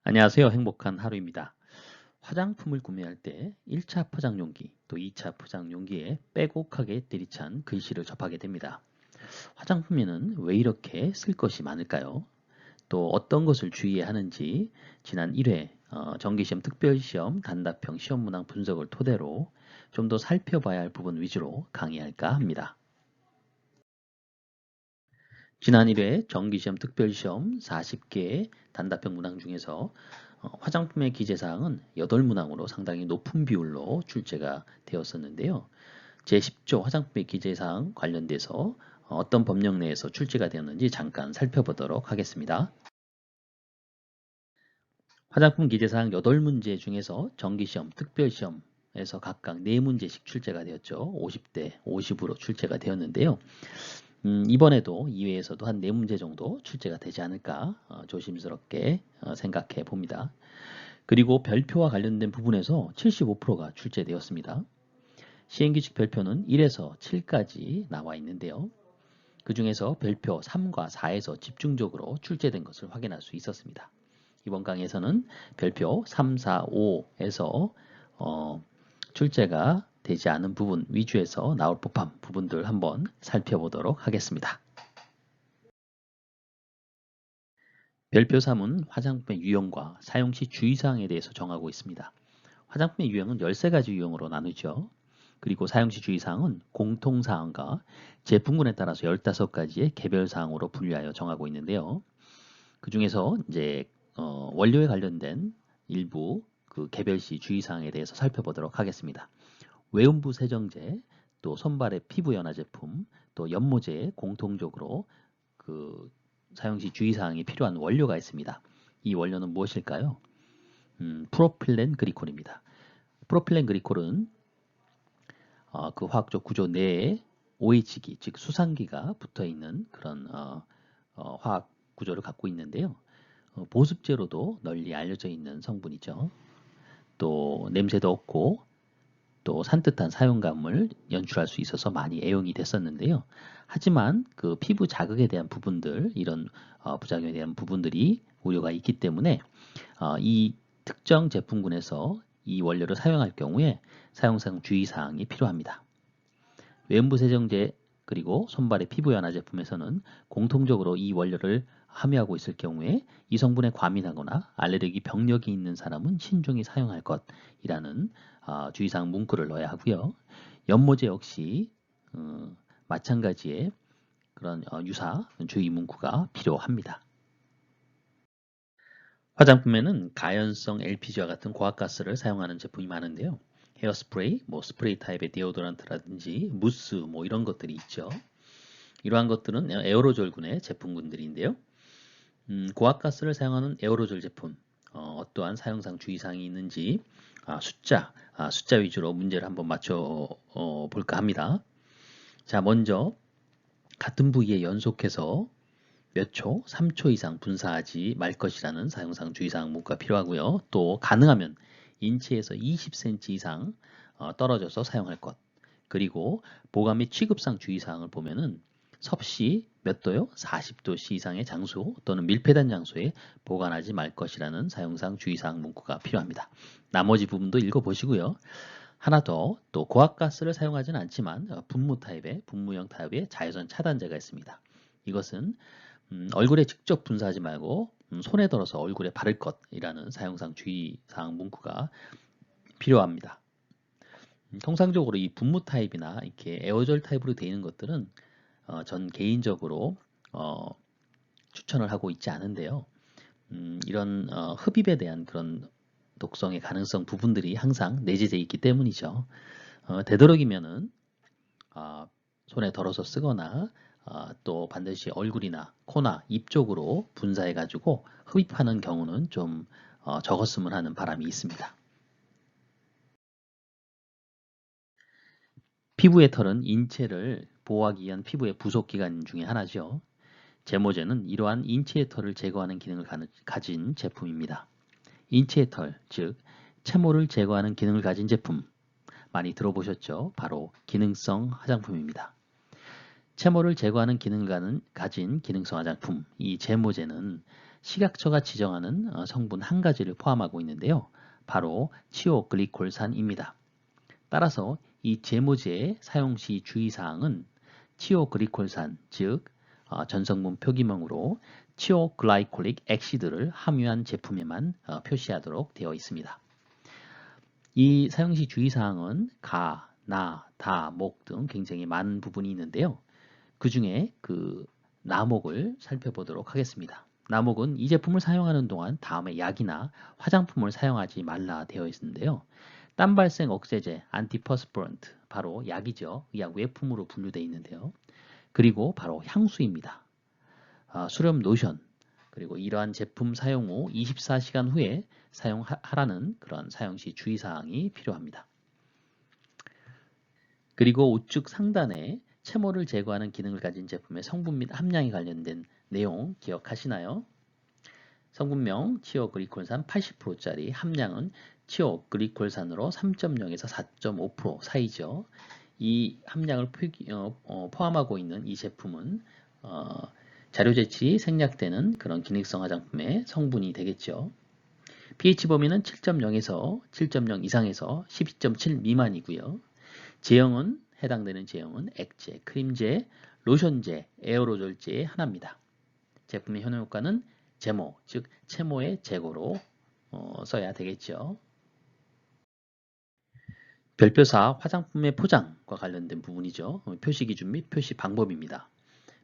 안녕하세요. 행복한 하루입니다. 화장품을 구매할 때 1차 포장 용기, 또 2차 포장 용기에 빼곡하게 들이찬 글씨를 접하게 됩니다. 화장품에는 왜 이렇게 쓸 것이 많을까요? 또 어떤 것을 주의해야 하는지 지난 1회 정기시험 특별시험 단답형 시험 문항 분석을 토대로 좀 더 살펴봐야 할 부분 위주로 강의할까 합니다. 지난 1회 정기시험 특별시험 40개 단답형 문항 중에서 화장품의 기재사항은 8문항으로 상당히 높은 비율로 출제가 되었었는데요. 제10조 화장품의 기재사항 관련돼서 어떤 법령 내에서 출제가 되었는지 잠깐 살펴보도록 하겠습니다. 화장품 기재사항 8문제 중에서 정기시험, 특별시험에서 각각 4문제씩 출제가 되었죠. 50대 50으로 출제가 되었는데요. 이번에도 2회에서도 한 4문제 정도 출제가 되지 않을까 조심스럽게 생각해 봅니다. 그리고 별표와 관련된 부분에서 75%가 출제되었습니다. 시행규칙 별표는 1에서 7까지 나와 있는데요. 그 중에서 별표 3과 4에서 집중적으로 출제된 것을 확인할 수 있었습니다. 이번 강의에서는 별표 3, 4, 5에서 출제가 되지 않은 부분 위주에서 나올 법한 부분들 한번 살펴보도록 하겠습니다. 별표 3은 화장품의 유형과 사용 시 주의사항에 대해서 정하고 있습니다. 화장품의 유형은 13가지 유형으로 나누죠. 그리고 사용 시 주의사항은 공통사항과 제품군에 따라서 15가지의 개별사항으로 분류하여 정하고 있는데요. 그 중에서 이제 원료에 관련된 일부 그 개별시 주의사항에 대해서 살펴보도록 하겠습니다. 외음부 세정제, 또 손발의 피부 연화 제품, 또 연모제에 공통적으로 그 사용시 주의사항이 필요한 원료가 있습니다. 이 원료는 무엇일까요? 프로필렌 그리콜입니다. 프로필렌 그리콜은 그 화학적 구조 내에 OH기, 즉 수상기가 붙어 있는 그런 화학 구조를 갖고 있는데요. 보습제로도 널리 알려져 있는 성분이죠. 또 냄새도 없고 또 산뜻한 사용감을 연출할 수 있어서 많이 애용이 됐었는데요. 하지만 그 피부 자극에 대한 부분들, 이런 부작용에 대한 부분들이 우려가 있기 때문에 이 특정 제품군에서 이 원료를 사용할 경우에 사용상 주의사항이 필요합니다. 외음부 세정제 그리고 손발의 피부 연화 제품에서는 공통적으로 이 원료를 함유하고 있을 경우에 이 성분에 과민하거나 알레르기 병력이 있는 사람은 신중히 사용할 것이라는 주의사항 문구를 넣어야 하고요. 연모제 역시 마찬가지의 그런 유사 주의 문구가 필요합니다. 화장품에는 가연성 LPG와 같은 고압가스를 사용하는 제품이 많은데요. 헤어스프레이, 스프레이 타입의 데오도란트라든지 무스 이런 것들이 있죠. 이러한 것들은 에어로졸군의 제품군들인데요. 고압가스를 사용하는 에어로졸 제품, 어떠한 사용상 주의사항이 있는지 숫자 위주로 문제를 한번 맞춰 볼까 합니다. 자, 먼저 같은 부위에 연속해서 몇 초, 3초 이상 분사하지 말 것이라는 사용상 주의사항 문구가 필요하고요. 또 가능하면 인체에서 20cm 이상 떨어져서 사용할 것. 그리고 보관 및 취급상 주의사항을 보면은 섭씨 몇 도요? 40도씨 이상의 장소 또는 밀폐된 장소에 보관하지 말 것이라는 사용상 주의사항 문구가 필요합니다. 나머지 부분도 읽어보시고요. 하나 더, 또 고압가스를 사용하지는 않지만 분무형 타입의 자외선 차단제가 있습니다. 이것은 얼굴에 직접 분사하지 말고 손에 덜어서 얼굴에 바를 것이라는 사용상 주의사항 문구가 필요합니다. 통상적으로 이 분무 타입이나 이렇게 에어졸 타입으로 되어 있는 것들은 전 개인적으로 추천을 하고 있지 않은데요. 이런 흡입에 대한 그런 독성의 가능성 부분들이 항상 내재되어 있기 때문이죠. 되도록이면은 손에 덜어서 쓰거나 또 반드시 얼굴이나 코나 입 쪽으로 분사해 가지고 흡입하는 경우는 좀 적었으면 하는 바람이 있습니다. 피부의 털은 인체를 보호하기 위한 피부의 부속기관 중에 하나죠. 제모제는 이러한 인체의 털을 제거하는 기능을 가진 제품입니다. 인체의 털, 즉 채모를 제거하는 기능을 가진 제품 많이 들어보셨죠? 바로 기능성 화장품입니다. 채모를 제거하는 기능을 가진 기능성 화장품, 이 제모제는 식약처가 지정하는 성분 한 가지를 포함하고 있는데요. 바로 치오글리콜산입니다. 따라서 이 제모제의 사용 시 주의사항은 치오글리콜산, 즉 전성분 표기명으로 치오글라이콜릭 액시드를 함유한 제품에만 표시하도록 되어 있습니다. 이 사용 시 주의사항은 가, 나, 다, 목 등 굉장히 많은 부분이 있는데요. 그 중에 그 나목을 살펴보도록 하겠습니다. 나목은 이 제품을 사용하는 동안 다음에 약이나 화장품을 사용하지 말라 되어 있는데요. 땀 발생 억제제, 안티퍼스퍼런트, 바로 약이죠. 의약 외품으로 분류되어 있는데요. 그리고 바로 향수입니다. 수렴 로션, 그리고 이러한 제품 사용 후 24시간 후에 사용하라는 그런 사용 시 주의사항이 필요합니다. 그리고 우측 상단에 채모를 제거하는 기능을 가진 제품의 성분 및 함량에 관련된 내용 기억하시나요? 성분명 치오글리콜산 80%짜리 함량은 치오글리콜산으로 3.0에서 4.5% 사이죠. 이 함량을 포함하고 있는 이 제품은 자료제치 생략되는 그런 기능성 화장품의 성분이 되겠죠. pH 범위는 7.0에서 7.0 이상에서 12.7 미만이고요. 제형은 해당되는 제형은 액체, 크림제, 로션제, 에어로졸제의 하나입니다. 제품의 효능 효과는 제모, 즉 채모의 제거로 써야 되겠죠. 별표사 화장품의 포장과 관련된 부분이죠. 표시 기준 및 표시 방법입니다.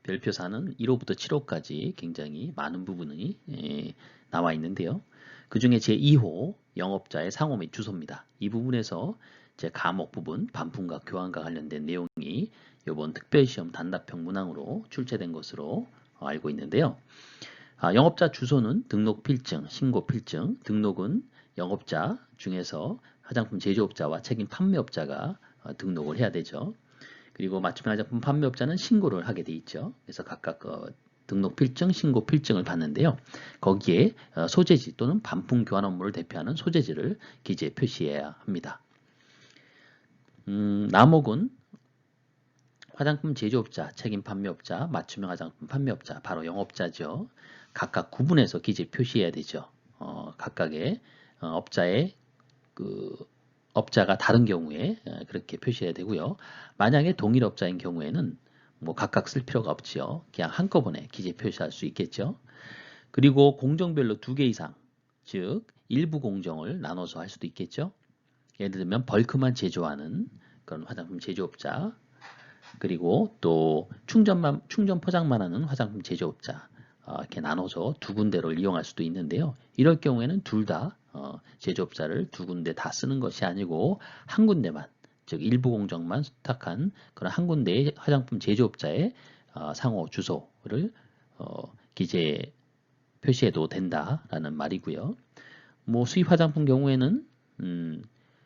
별표사는 1호부터 7호까지 굉장히 많은 부분이 나와 있는데요. 그 중에 제2호 영업자의 상호 및 주소입니다. 이 부분에서 제 과목 부분 반품과 교환과 관련된 내용이 이번 특별시험 단답형 문항으로 출제된 것으로 알고 있는데요. 영업자 주소는 등록 필증, 신고 필증, 등록은 영업자 중에서 화장품 제조업자와 책임 판매업자가 등록을 해야 되죠. 그리고 맞춤형 화장품 판매업자는 신고를 하게 돼 있죠. 그래서 각각 등록 필증, 신고 필증을 받는데요. 거기에 소재지 또는 반품 교환 업무를 대표하는 소재지를 기재에 표시해야 합니다. 나목은 화장품 제조업자, 책임 판매업자, 맞춤형 화장품 판매업자, 바로 영업자죠. 각각 구분해서 기재 표시해야 되죠. 각각의 업자의 업자가 다른 경우에 그렇게 표시해야 되고요. 만약에 동일 업자인 경우에는 뭐 각각 쓸 필요가 없지요. 그냥 한꺼번에 기재 표시할 수 있겠죠. 그리고 공정별로 2개 이상, 즉 일부 공정을 나눠서 할 수도 있겠죠. 예를 들면 벌크만 제조하는 그런 화장품 제조업자, 그리고 또 충전 포장만 하는 화장품 제조업자, 이렇게 나눠서 2군데를 이용할 수도 있는데요. 이럴 경우에는 둘 다 제조업자를 2군데 다 쓰는 것이 아니고 한 군데만, 즉 일부 공정만 수탁한 그런 한 군데의 화장품 제조업자의 상호 주소를 기재에 표시해도 된다라는 말이고요. 뭐 수입 화장품 경우에는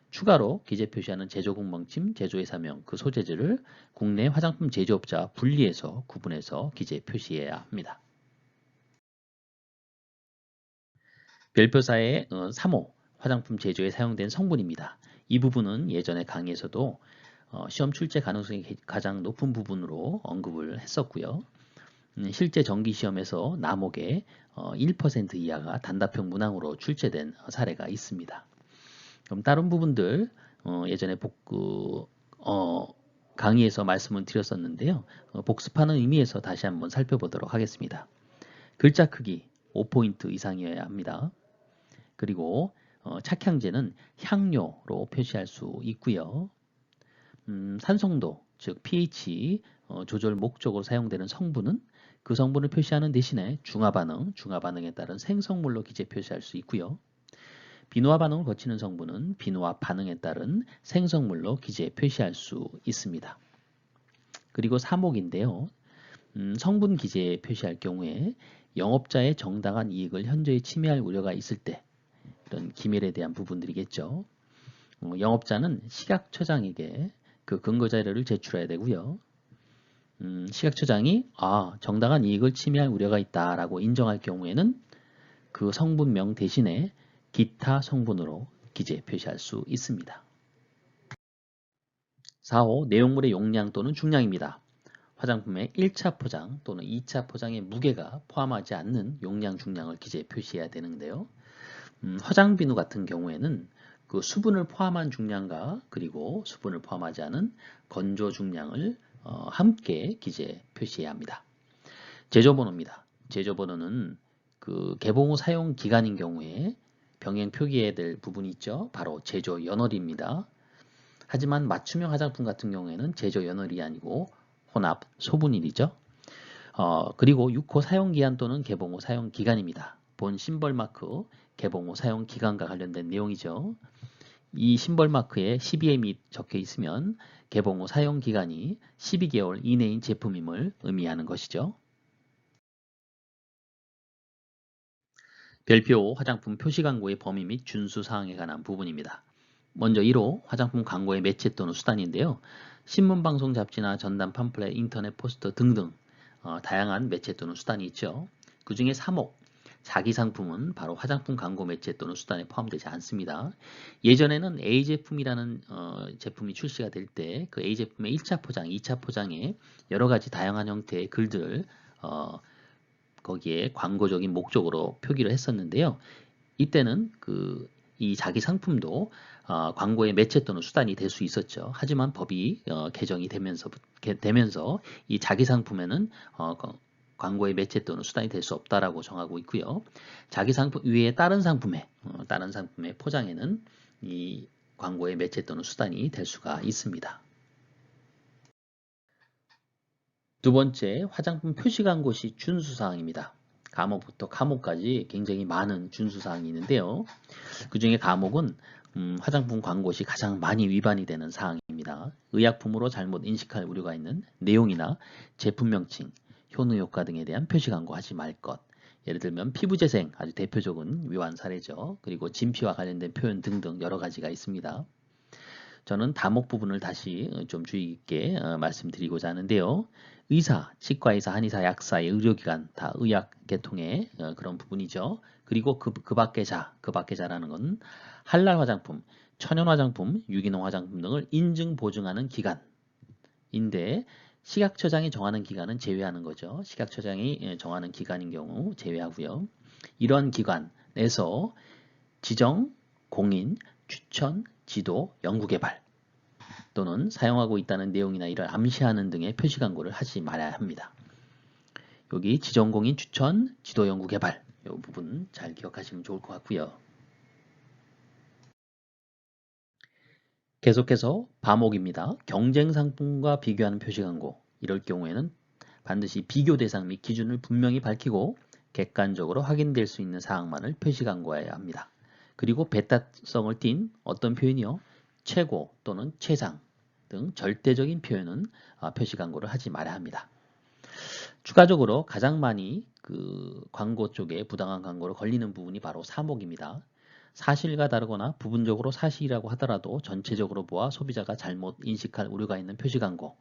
추가로 기재 표시하는 제조공방침, 제조회사명 그 소재지를 국내 화장품 제조업자와 분리해서 구분해서 기재 표시해야 합니다. 별표사의 3호 화장품 제조에 사용된 성분입니다. 이 부분은 예전에 강의에서도 시험 출제 가능성이 가장 높은 부분으로 언급을 했었고요. 실제 정기시험에서 남옥의 1% 이하가 단답형 문항으로 출제된 사례가 있습니다. 그럼 다른 부분들 예전에 강의에서 말씀을 드렸었는데요. 복습하는 의미에서 다시 한번 살펴보도록 하겠습니다. 글자 크기 5포인트 이상이어야 합니다. 그리고 착향제는 향료로 표시할 수 있고요. 산성도, 즉 pH 조절 목적으로 사용되는 성분은 그 성분을 표시하는 대신에 중화반응에 따른 생성물로 기재 표시할 수 있고요. 비누화 반응을 거치는 성분은 비누화 반응에 따른 생성물로 기재에 표시할 수 있습니다. 그리고 3호인데요. 성분 기재에 표시할 경우에 영업자의 정당한 이익을 현저히 침해할 우려가 있을 때 이런 기밀에 대한 부분들이겠죠. 영업자는 식약처장에게 그 근거 자료를 제출해야 되고요. 식약처장이 정당한 이익을 침해할 우려가 있다라고 인정할 경우에는 그 성분명 대신에 기타 성분으로 기재 표시할 수 있습니다. 4호 내용물의 용량 또는 중량입니다. 화장품의 1차 포장 또는 2차 포장의 무게가 포함하지 않는 용량, 중량을 기재에 표시해야 되는데요. 화장비누 같은 경우에는 그 수분을 포함한 중량과 그리고 수분을 포함하지 않은 건조 중량을 함께 기재에 표시해야 합니다. 제조번호입니다. 제조번호는 그 개봉 후 사용 기간인 경우에 병행 표기해야 될 부분이 있죠. 바로 제조 연월입니다. 하지만 맞춤형 화장품 같은 경우에는 제조 연월이 아니고 혼합 소분일이죠. 그리고 6호 사용기한 또는 개봉 후 사용기간입니다. 본 심벌 마크, 개봉 후 사용기간과 관련된 내용이죠. 이 심벌 마크에 12M이 적혀 있으면 개봉 후 사용기간이 12개월 이내인 제품임을 의미하는 것이죠. 별표 화장품 표시 광고의 범위 및 준수 사항에 관한 부분입니다. 먼저 1호 화장품 광고의 매체 또는 수단인데요. 신문, 방송, 잡지나 전단, 팜플렛, 인터넷, 포스터 등등 다양한 매체 또는 수단이 있죠. 그 중에 3호 자기 상품은 바로 화장품 광고 매체 또는 수단에 포함되지 않습니다. 예전에는 A 제품이라는 제품이 출시가 될 때 그 A 제품의 1차 포장, 2차 포장에 여러 가지 다양한 형태의 글들을 거기에 광고적인 목적으로 표기를 했었는데요. 이때는 이 자기 상품도 광고의 매체 또는 수단이 될 수 있었죠. 하지만 법이 개정이 되면서 이 자기 상품에는 광고의 매체 또는 수단이 될 수 없다라고 정하고 있고요. 자기 상품 위에 다른 상품의 포장에는 이 광고의 매체 또는 수단이 될 수가 있습니다. 두 번째, 화장품 표시 광고 시 준수사항입니다. 감옥부터 감옥까지 굉장히 많은 준수사항이 있는데요. 그 중에 감옥은 화장품 광고 시 가장 많이 위반이 되는 사항입니다. 의약품으로 잘못 인식할 우려가 있는 내용이나 제품 명칭, 효능 효과 등에 대한 표시 광고하지 말 것. 예를 들면 피부재생, 아주 대표적인 위반 사례죠. 그리고 진피와 관련된 표현 등등 여러 가지가 있습니다. 저는 다목 부분을 다시 좀 주의 깊게 말씀드리고자 하는데요. 의사, 치과의사, 한의사, 약사의 의료기관 다 의학 계통의 그런 부분이죠. 그리고 그 밖에자라는 건 할랄 화장품, 천연 화장품, 유기농 화장품 등을 인증 보증하는 기관인데 식약처장이 정하는 기관은 제외하는 거죠. 식약처장이 정하는 기관인 경우 제외하고요. 이러한 기관에서 지정, 공인, 추천, 지도, 연구개발 또는 사용하고 있다는 내용이나 이를 암시하는 등의 표시 광고를 하지 말아야 합니다. 여기 지정공인, 추천, 지도, 연구개발 이 부분 잘 기억하시면 좋을 것 같고요. 계속해서 과목입니다. 경쟁 상품과 비교하는 표시 광고. 이럴 경우에는 반드시 비교 대상 및 기준을 분명히 밝히고 객관적으로 확인될 수 있는 사항만을 표시 광고해야 합니다. 그리고 배타성을 띤 어떤 표현이요? 최고 또는 최상 등 절대적인 표현은 표시 광고를 하지 말아야 합니다. 추가적으로 가장 많이 광고 쪽에 부당한 광고로 걸리는 부분이 바로 3목입니다. 사실과 다르거나 부분적으로 사실이라고 하더라도 전체적으로 보아 소비자가 잘못 인식할 우려가 있는 표시 광고,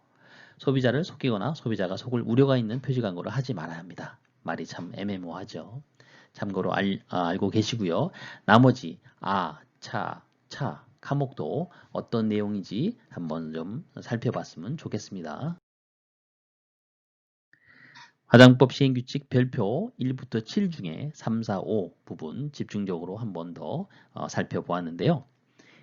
소비자를 속이거나 소비자가 속을 우려가 있는 표시 광고를 하지 말아야 합니다. 말이 참 애매모호하죠. 참고로 알고 계시고요. 나머지 차, 과목도 어떤 내용인지 한번 좀 살펴봤으면 좋겠습니다. 화장법 시행규칙 별표 1부터 7 중에 3, 4, 5 부분 집중적으로 한 번 더 살펴보았는데요.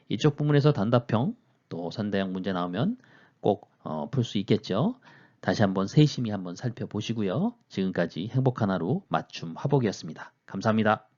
이쪽 부분에서 단답형 또 선대형 문제 나오면 꼭 풀 수 있겠죠. 다시 한번 세심히 한번 살펴보시고요. 지금까지 행복한 하루 맞춤 화복이었습니다. 감사합니다.